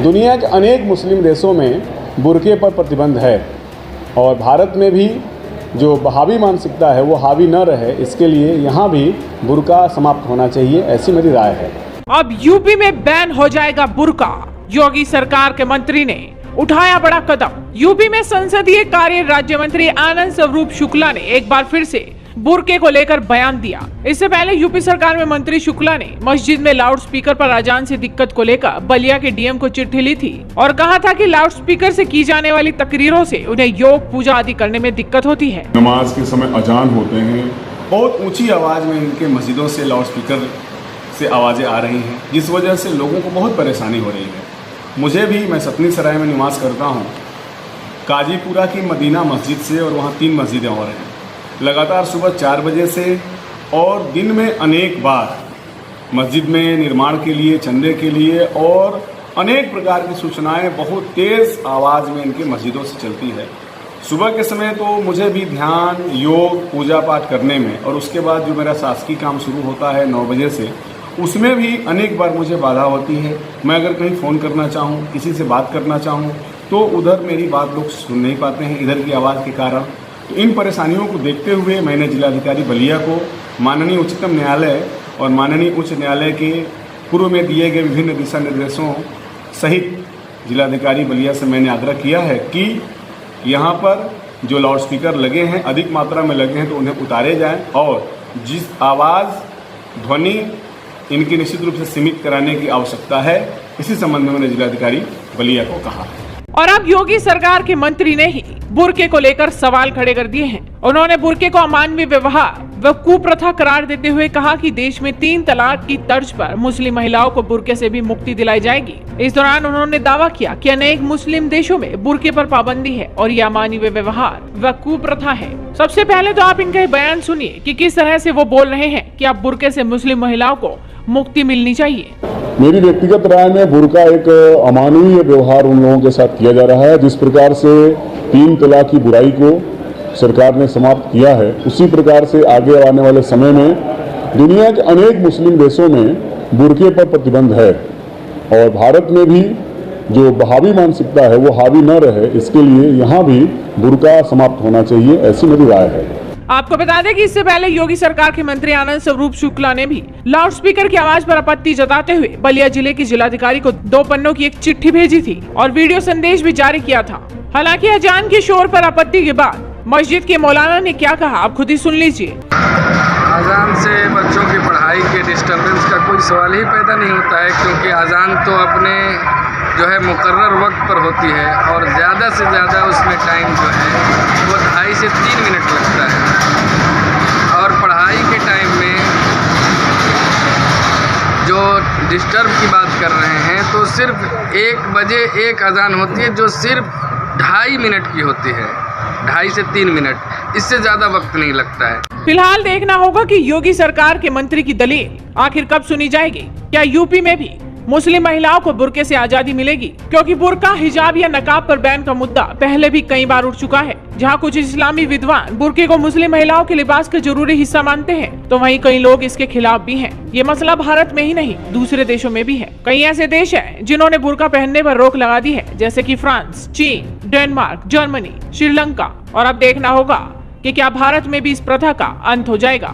दुनिया के अनेक मुस्लिम देशों में बुर्के पर प्रतिबंध है और भारत में भी जो बहावी मानसिकता है वो हावी न रहे, इसके लिए यहाँ भी बुर्का समाप्त होना चाहिए, ऐसी मेरी राय है। अब यूपी में बैन हो जाएगा बुर्का। योगी सरकार के मंत्री ने उठाया बड़ा कदम। यूपी में संसदीय कार्य राज्य मंत्री आनंद स्वरूप शुक्ला ने एक बार फिर से बुर्के को लेकर बयान दिया। इससे पहले यूपी सरकार में मंत्री शुक्ला ने मस्जिद में लाउड स्पीकर पर अजान से दिक्कत को लेकर बलिया के डीएम को चिट्ठी ली थी और कहा था कि लाउड स्पीकर से की जाने वाली तकरीरों से उन्हें योग पूजा आदि करने में दिक्कत होती है। नमाज के समय अजान होते हैं, बहुत ऊंची आवाज में इनके मस्जिदों से लाउड स्पीकर से आवाजें आ रही हैं, जिस वजह से लोगों को बहुत परेशानी हो रही है। मुझे भी, मैं सतनी सराय में नमाज करता हूँ, काजीपुरा की मदीना मस्जिद से, और वहाँ 3 मस्जिदें और हैं। लगातार सुबह 4 बजे से और दिन में अनेक बार मस्जिद में निर्माण के लिए, चंदे के लिए और अनेक प्रकार की सूचनाएं बहुत तेज़ आवाज़ में इनके मस्जिदों से चलती है। सुबह के समय तो मुझे भी ध्यान, योग, पूजा पाठ करने में, और उसके बाद जो मेरा शासकीय काम शुरू होता है 9 बजे से, उसमें भी अनेक बार मुझे बाधा होती है। मैं अगर कहीं फ़ोन करना चाहूँ, किसी से बात करना चाहूँ, तो उधर मेरी बात लोग सुन नहीं पाते हैं इधर की आवाज़ के कारण। तो इन परेशानियों को देखते हुए मैंने जिलाधिकारी बलिया को माननीय उच्चतम न्यायालय और माननीय उच्च न्यायालय के पूर्व में दिए गए विभिन्न दिशा निर्देशों सहित जिलाधिकारी बलिया से मैंने आग्रह किया है कि यहाँ पर जो लाउड स्पीकर लगे हैं, अधिक मात्रा में लगे हैं, तो उन्हें उतारे जाएं और जिस आवाज़, ध्वनि इनकी निश्चित रूप से सीमित कराने की आवश्यकता है, इसी संबंध में मैंने जिलाधिकारी बलिया को कहा है। और अब योगी सरकार के मंत्री ने ही बुर्के को लेकर सवाल खड़े कर दिए हैं। उन्होंने बुर्के को अमानवीय व्यवहार व कुप्रथा करार देते हुए कहा कि देश में 3 तलाक की तर्ज पर मुस्लिम महिलाओं को बुर्के से भी मुक्ति दिलाई जाएगी। इस दौरान उन्होंने दावा किया कि अनेक मुस्लिम देशों में बुर्के पर पाबंदी है और यह अमानवीय व्यवहार व कुप्रथा है। सबसे पहले तो आप इनका बयान सुनिए कि किस तरह से वो बोल रहे हैं कि अब बुर्के से मुस्लिम महिलाओं को मुक्ति मिलनी चाहिए। मेरी व्यक्तिगत राय में बुर्का एक अमानवीय व्यवहार उन लोगों के साथ किया जा रहा है। जिस प्रकार से 3 तलाक की बुराई को सरकार ने समाप्त किया है, उसी प्रकार से आगे आने वाले समय में दुनिया के अनेक मुस्लिम देशों में बुर्के पर प्रतिबंध है और भारत में भी जो बहावी मानसिकता है वो हावी न रहे, इसके लिए यहाँ भी बुर्का समाप्त होना चाहिए, ऐसी मेरी राय है। आपको बता दें कि इससे पहले योगी सरकार के मंत्री आनंद स्वरूप शुक्ला ने भी लाउड स्पीकर की आवाज पर आपत्ति जताते हुए बलिया जिले के जिलाधिकारी को 2 पन्नों की एक चिट्ठी भेजी थी और वीडियो संदेश भी जारी किया था। हालांकि अजान के शोर पर आपत्ति के बाद मस्जिद के मौलाना ने क्या कहा, आप खुद ही सुन लीजिए। अजान से बच्चों की पढ़ाई के डिस्टर्बेंस का कोई सवाल ही पैदा नहीं होता है, क्योंकि अजान तो अपने जो है मुकर्रर वक्त पर होती है और ज़्यादा से ज़्यादा उसमें टाइम जो है वो 2.5 से 3 मिनट लगता है। और पढ़ाई के टाइम में जो डिस्टर्ब की बात कर रहे हैं, तो सिर्फ 1 बजे एक अजान होती है जो सिर्फ 2.5 मिनट की होती है, 2.5 से 3 मिनट, इससे ज़्यादा वक्त नहीं लगता है। फिलहाल देखना होगा कि योगी सरकार के मंत्री की दलील आखिर कब सुनी जाएगी। क्या यूपी में भी मुस्लिम महिलाओं को बुर्के से आजादी मिलेगी? क्योंकि बुर्का, हिजाब या नकाब पर बैन का मुद्दा पहले भी कई बार उठ चुका है। जहां कुछ इस्लामी विद्वान बुर्के को मुस्लिम महिलाओं के लिबास का जरूरी हिस्सा मानते हैं, तो वहीं कई लोग इसके खिलाफ भी हैं। ये मसला भारत में ही नहीं, दूसरे देशों में भी है। कई ऐसे देश हैं जिन्होंने बुर्का पहनने पर रोक लगा दी है, जैसे कि फ्रांस, चीन, डेनमार्क, जर्मनी, श्रीलंका। और अब देखना होगा कि क्या भारत में भी इस प्रथा का अंत हो जाएगा।